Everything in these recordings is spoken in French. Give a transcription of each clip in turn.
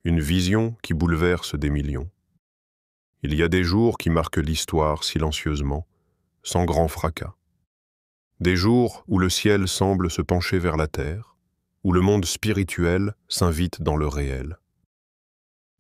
Une vision qui bouleverse des millions. Il y a des jours qui marquent l'histoire silencieusement, sans grand fracas. Des jours où le ciel semble se pencher vers la terre, où le monde spirituel s'invite dans le réel.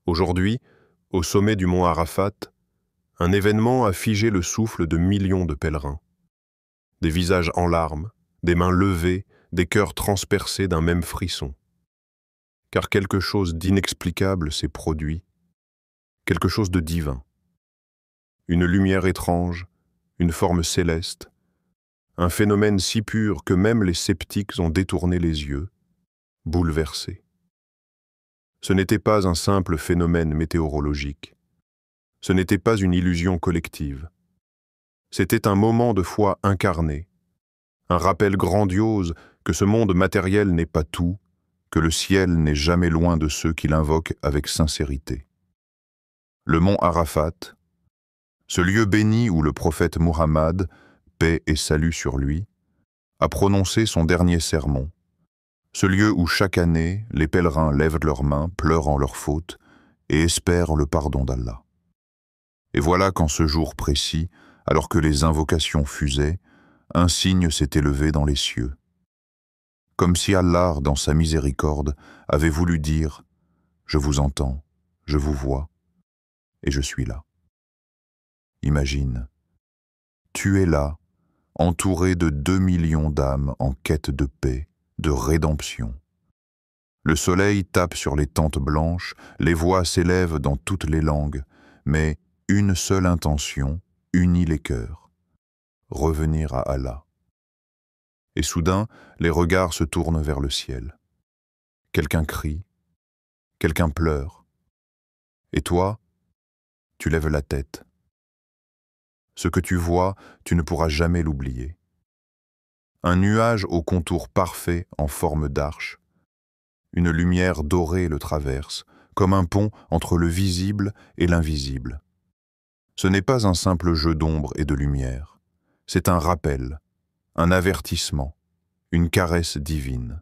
Aujourd'hui, au sommet du mont Arafat, un événement a figé le souffle de millions de pèlerins. Des visages en larmes, des mains levées, des cœurs transpercés d'un même frisson. Car quelque chose d'inexplicable s'est produit, quelque chose de divin. Une lumière étrange, une forme céleste, un phénomène si pur que même les sceptiques ont détourné les yeux, bouleversés. Ce n'était pas un simple phénomène météorologique. Ce n'était pas une illusion collective. C'était un moment de foi incarné, un rappel grandiose que ce monde matériel n'est pas tout, que le ciel n'est jamais loin de ceux qui l'invoquent avec sincérité. Le mont Arafat, ce lieu béni où le prophète Muhammad, paix et salut sur lui, a prononcé son dernier sermon, ce lieu où chaque année les pèlerins lèvent leurs mains, pleurant leurs fautes et espèrent le pardon d'Allah. Et voilà qu'en ce jour précis, alors que les invocations fusaient, un signe s'est élevé dans les cieux. Comme si Allah, dans sa miséricorde, avait voulu dire « Je vous entends, je vous vois, et je suis là ». Imagine, tu es là, entouré de 2 millions d'âmes en quête de paix, de rédemption. Le soleil tape sur les tentes blanches, les voix s'élèvent dans toutes les langues, mais une seule intention unit les cœurs, revenir à Allah. Et soudain, les regards se tournent vers le ciel. Quelqu'un crie, quelqu'un pleure. Et toi, tu lèves la tête. Ce que tu vois, tu ne pourras jamais l'oublier. Un nuage au contour parfait en forme d'arche. Une lumière dorée le traverse, comme un pont entre le visible et l'invisible. Ce n'est pas un simple jeu d'ombre et de lumière. C'est un rappel, un avertissement, une caresse divine.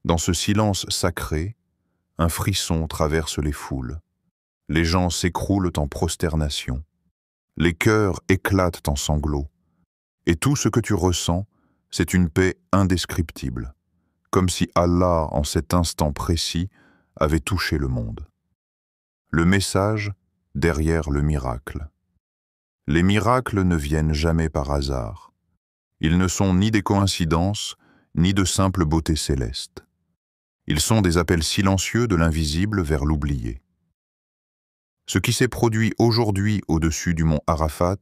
Dans ce silence sacré, un frisson traverse les foules. Les gens s'écroulent en prosternation. Les cœurs éclatent en sanglots. Et tout ce que tu ressens, c'est une paix indescriptible, comme si Allah, en cet instant précis, avait touché le monde. Le message derrière le miracle. Les miracles ne viennent jamais par hasard. Ils ne sont ni des coïncidences, ni de simple beauté céleste. Ils sont des appels silencieux de l'invisible vers l'oublié. Ce qui s'est produit aujourd'hui au-dessus du mont Arafat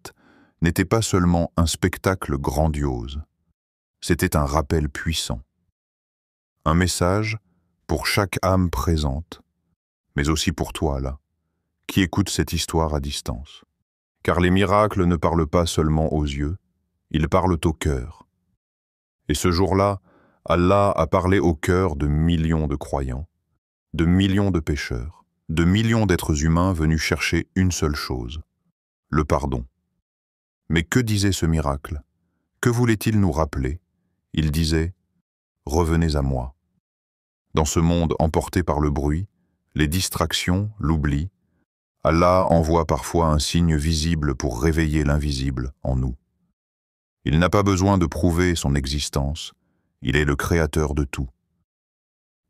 n'était pas seulement un spectacle grandiose, c'était un rappel puissant. Un message pour chaque âme présente, mais aussi pour toi là, qui écoute cette histoire à distance. Car les miracles ne parlent pas seulement aux yeux, ils parlent au cœur. Et ce jour-là, Allah a parlé au cœur de millions de croyants, de millions de pécheurs, de millions d'êtres humains venus chercher une seule chose, le pardon. Mais que disait ce miracle? Que voulait-il nous rappeler? Il disait « Revenez à moi ». Dans ce monde emporté par le bruit, les distractions, l'oubli, Allah envoie parfois un signe visible pour réveiller l'invisible en nous. Il n'a pas besoin de prouver son existence, il est le créateur de tout.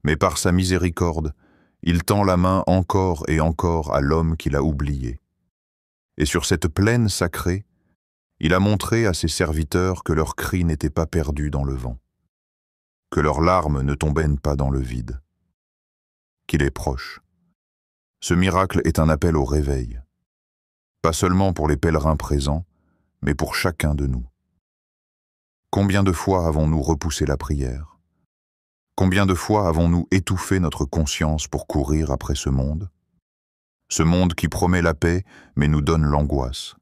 Mais par sa miséricorde, il tend la main encore et encore à l'homme qu'il a oublié. Et sur cette plaine sacrée, il a montré à ses serviteurs que leurs cris n'étaient pas perdus dans le vent, que leurs larmes ne tombaient pas dans le vide, qu'il est proche. Ce miracle est un appel au réveil, pas seulement pour les pèlerins présents, mais pour chacun de nous. Combien de fois avons-nous repoussé la prière? Combien de fois avons-nous étouffé notre conscience pour courir après ce monde? Ce monde qui promet la paix, mais nous donne l'angoisse.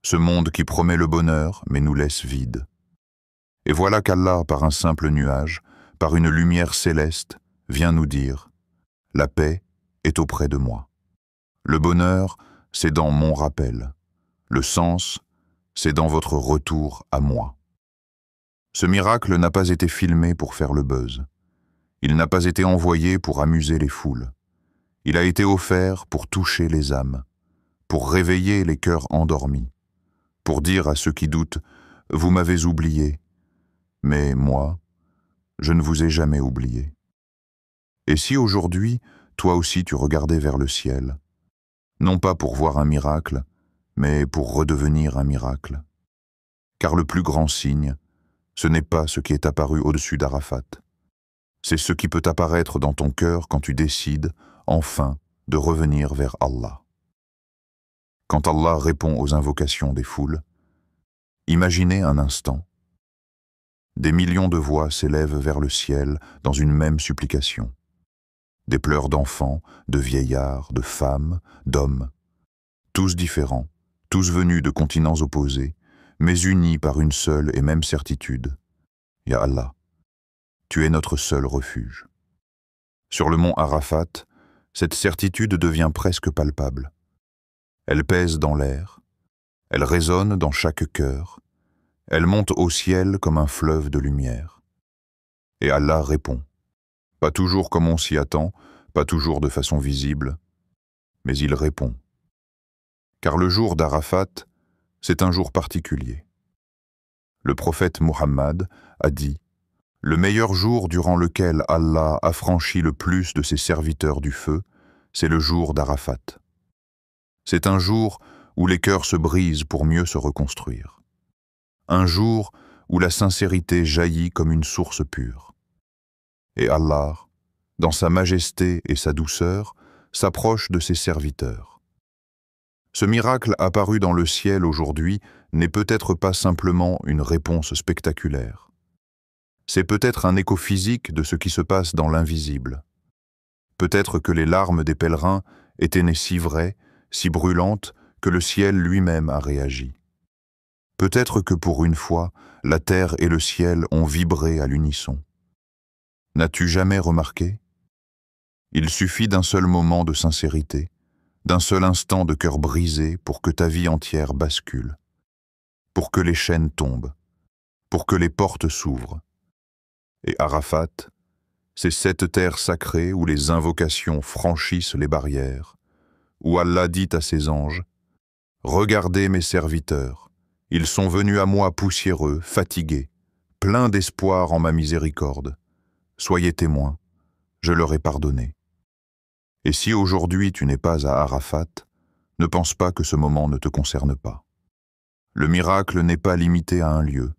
Ce monde qui promet le bonheur, mais nous laisse vides. Et voilà qu'Allah, par un simple nuage, par une lumière céleste, vient nous dire « La paix est auprès de moi. Le bonheur, c'est dans mon rappel. Le sens, c'est dans votre retour à moi. » Ce miracle n'a pas été filmé pour faire le buzz. Il n'a pas été envoyé pour amuser les foules. Il a été offert pour toucher les âmes, pour réveiller les cœurs endormis, pour dire à ceux qui doutent, « Vous m'avez oublié, mais moi, je ne vous ai jamais oublié. » Et si aujourd'hui, toi aussi tu regardais vers le ciel, non pas pour voir un miracle, mais pour redevenir un miracle. Car le plus grand signe, ce n'est pas ce qui est apparu au-dessus d'Arafat. C'est ce qui peut apparaître dans ton cœur quand tu décides, enfin, de revenir vers Allah. Quand Allah répond aux invocations des foules, imaginez un instant. Des millions de voix s'élèvent vers le ciel dans une même supplication. Des pleurs d'enfants, de vieillards, de femmes, d'hommes, tous différents, tous venus de continents opposés, mais unis par une seule et même certitude. Ya Allah, tu es notre seul refuge. Sur le mont Arafat, cette certitude devient presque palpable. Elle pèse dans l'air, elle résonne dans chaque cœur, elle monte au ciel comme un fleuve de lumière. Et Allah répond. Pas toujours comme on s'y attend, pas toujours de façon visible, mais il répond. Car le jour d'Arafat, c'est un jour particulier. Le prophète Muhammad a dit « Le meilleur jour durant lequel Allah a franchi le plus de ses serviteurs du feu, c'est le jour d'Arafat. C'est un jour où les cœurs se brisent pour mieux se reconstruire. Un jour où la sincérité jaillit comme une source pure. Et Allah, dans sa majesté et sa douceur, s'approche de ses serviteurs. Ce miracle apparu dans le ciel aujourd'hui n'est peut-être pas simplement une réponse spectaculaire. C'est peut-être un écho physique de ce qui se passe dans l'invisible. Peut-être que les larmes des pèlerins étaient nées si vraies, si brûlantes, que le ciel lui-même a réagi. Peut-être que pour une fois, la terre et le ciel ont vibré à l'unisson. N'as-tu jamais remarqué? Il suffit d'un seul moment de sincérité, d'un seul instant de cœur brisé pour que ta vie entière bascule, pour que les chaînes tombent, pour que les portes s'ouvrent. Et Arafat, c'est cette terre sacrée où les invocations franchissent les barrières, où Allah dit à ses anges, « Regardez mes serviteurs, ils sont venus à moi poussiéreux, fatigués, pleins d'espoir en ma miséricorde. Soyez témoins, je leur ai pardonné. » Et si aujourd'hui tu n'es pas à Arafat, ne pense pas que ce moment ne te concerne pas. Le miracle n'est pas limité à un lieu.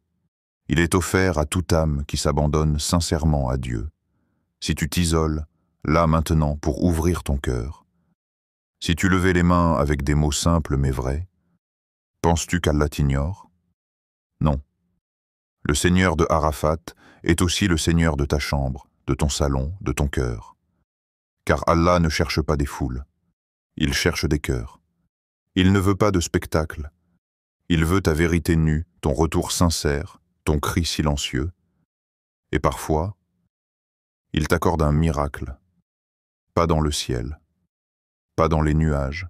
Il est offert à toute âme qui s'abandonne sincèrement à Dieu. Si tu t'isoles, là maintenant, pour ouvrir ton cœur. Si tu levais les mains avec des mots simples mais vrais, penses-tu qu'Allah t'ignore? Non. Le Seigneur de Arafat est aussi le Seigneur de ta chambre, de ton salon, de ton cœur. Car Allah ne cherche pas des foules, il cherche des cœurs. Il ne veut pas de spectacle, il veut ta vérité nue, ton retour sincère, ton cri silencieux. Et parfois, il t'accorde un miracle, pas dans le ciel, pas dans les nuages,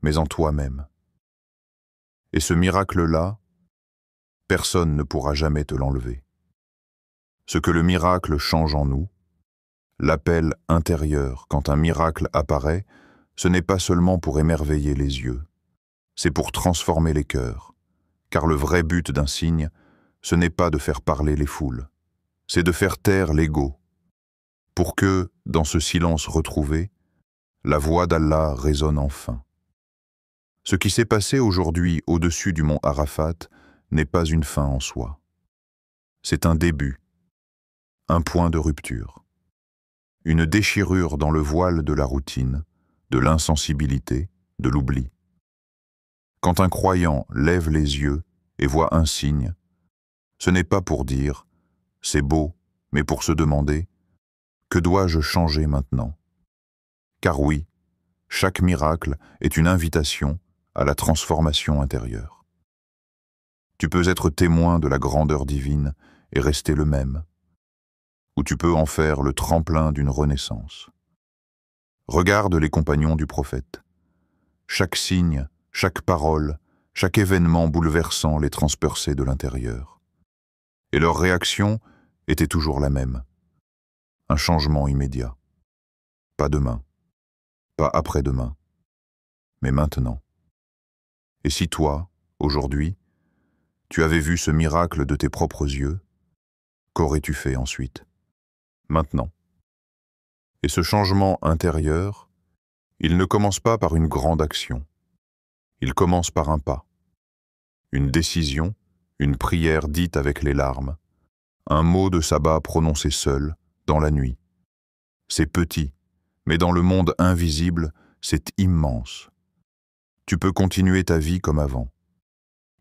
mais en toi-même. Et ce miracle-là, personne ne pourra jamais te l'enlever. Ce que le miracle change en nous, l'appel intérieur quand un miracle apparaît, ce n'est pas seulement pour émerveiller les yeux, c'est pour transformer les cœurs, car le vrai but d'un signe, ce n'est pas de faire parler les foules, c'est de faire taire l'ego, pour que, dans ce silence retrouvé, la voix d'Allah résonne enfin. Ce qui s'est passé aujourd'hui au-dessus du mont Arafat n'est pas une fin en soi. C'est un début, un point de rupture, une déchirure dans le voile de la routine, de l'insensibilité, de l'oubli. Quand un croyant lève les yeux et voit un signe, ce n'est pas pour dire « c'est beau », mais pour se demander « que dois-je changer maintenant ?» Car oui, chaque miracle est une invitation à la transformation intérieure. Tu peux être témoin de la grandeur divine et rester le même, ou tu peux en faire le tremplin d'une renaissance. Regarde les compagnons du prophète. Chaque signe, chaque parole, chaque événement bouleversant les transperçait de l'intérieur. Et leur réaction était toujours la même. Un changement immédiat. Pas demain, pas après-demain, mais maintenant. Et si toi, aujourd'hui, tu avais vu ce miracle de tes propres yeux, qu'aurais-tu fait ensuite? Maintenant. Et ce changement intérieur, il ne commence pas par une grande action. Il commence par un pas, une décision, une prière dite avec les larmes, un mot de sabbat prononcé seul, dans la nuit. C'est petit, mais dans le monde invisible, c'est immense. Tu peux continuer ta vie comme avant,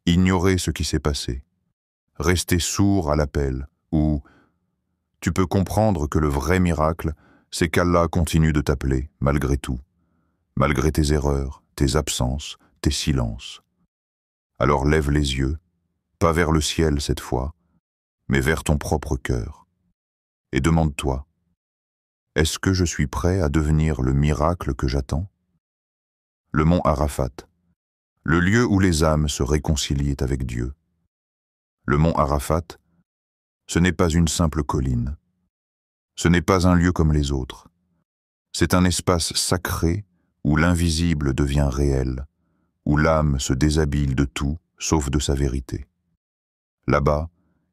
ignorer ce qui s'est passé, rester sourd à l'appel, ou tu peux comprendre que le vrai miracle, c'est qu'Allah continue de t'appeler, malgré tout, malgré tes erreurs, tes absences, tes silences. Alors lève les yeux, pas vers le ciel cette fois, mais vers ton propre cœur, et demande-toi, est-ce que je suis prêt à devenir le miracle que j'attends? Le mont Arafat, le lieu où les âmes se réconcilient avec Dieu. Le mont Arafat, ce n'est pas une simple colline. Ce n'est pas un lieu comme les autres. C'est un espace sacré où l'invisible devient réel, où l'âme se déshabille de tout sauf de sa vérité. Là-bas,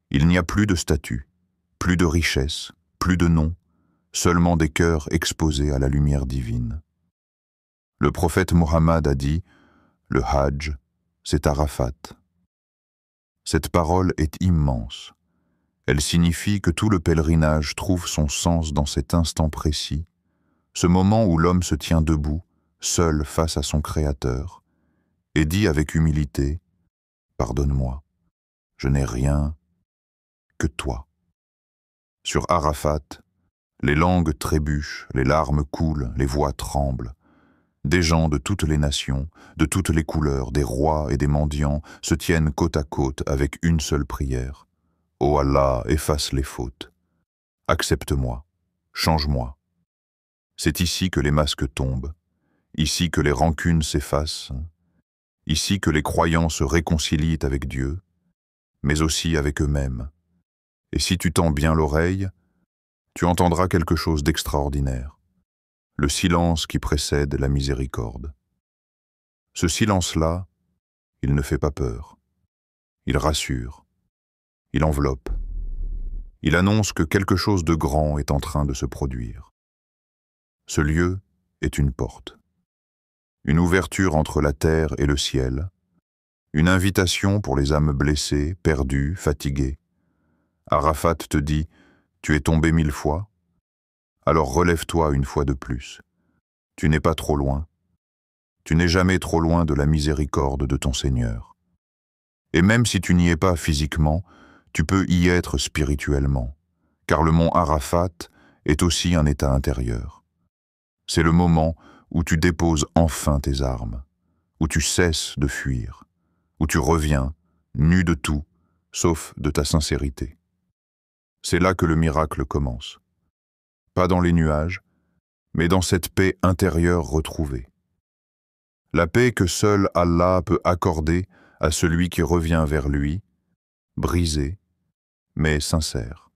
il n'y a plus de statut, plus de richesse, plus de nom, seulement des cœurs exposés à la lumière divine. Le prophète Mohammed a dit « Le Hajj, c'est Arafat ». Cette parole est immense. Elle signifie que tout le pèlerinage trouve son sens dans cet instant précis, ce moment où l'homme se tient debout, seul face à son Créateur, et dit avec humilité « Pardonne-moi, je n'ai rien que toi ». Sur Arafat, les langues trébuchent, les larmes coulent, les voix tremblent. Des gens de toutes les nations, de toutes les couleurs, des rois et des mendiants se tiennent côte à côte avec une seule prière. Ô Allah, efface les fautes. Accepte-moi, change-moi. C'est ici que les masques tombent, ici que les rancunes s'effacent, ici que les croyants se réconcilient avec Dieu, mais aussi avec eux-mêmes. Et si tu tends bien l'oreille, tu entendras quelque chose d'extraordinaire. Le silence qui précède la miséricorde. Ce silence-là, il ne fait pas peur. Il rassure. Il enveloppe. Il annonce que quelque chose de grand est en train de se produire. Ce lieu est une porte. Une ouverture entre la terre et le ciel. Une invitation pour les âmes blessées, perdues, fatiguées. Arafat te dit « Tu es tombé 1000 fois ?» Alors relève-toi une fois de plus. Tu n'es pas trop loin. Tu n'es jamais trop loin de la miséricorde de ton Seigneur. Et même si tu n'y es pas physiquement, tu peux y être spirituellement, car le mont Arafat est aussi un état intérieur. C'est le moment où tu déposes enfin tes armes, où tu cesses de fuir, où tu reviens, nu de tout, sauf de ta sincérité. C'est là que le miracle commence. Pas dans les nuages, mais dans cette paix intérieure retrouvée. La paix que seul Allah peut accorder à celui qui revient vers lui, brisé, mais sincère.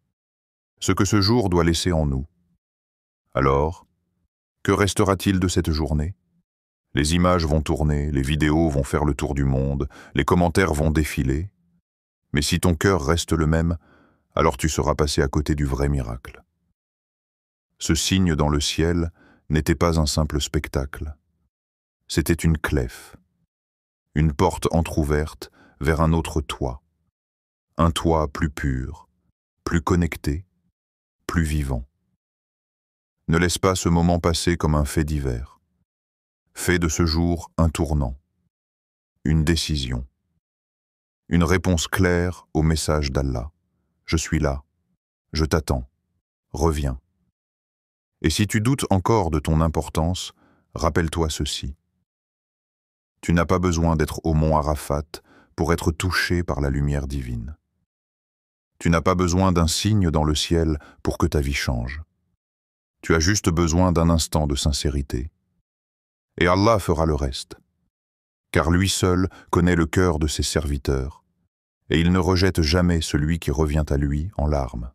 Ce que ce jour doit laisser en nous. Alors, que restera-t-il de cette journée? Les images vont tourner, les vidéos vont faire le tour du monde, les commentaires vont défiler. Mais si ton cœur reste le même, alors tu seras passé à côté du vrai miracle. Ce signe dans le ciel n'était pas un simple spectacle. C'était une clef, une porte entr'ouverte vers un autre toit. Un toit plus pur, plus connecté, plus vivant. Ne laisse pas ce moment passer comme un fait divers. Fais de ce jour un tournant, une décision, une réponse claire au message d'Allah. Je suis là, je t'attends, reviens. Et si tu doutes encore de ton importance, rappelle-toi ceci. Tu n'as pas besoin d'être au mont Arafat pour être touché par la lumière divine. Tu n'as pas besoin d'un signe dans le ciel pour que ta vie change. Tu as juste besoin d'un instant de sincérité. Et Allah fera le reste. Car lui seul connaît le cœur de ses serviteurs, et il ne rejette jamais celui qui revient à lui en larmes.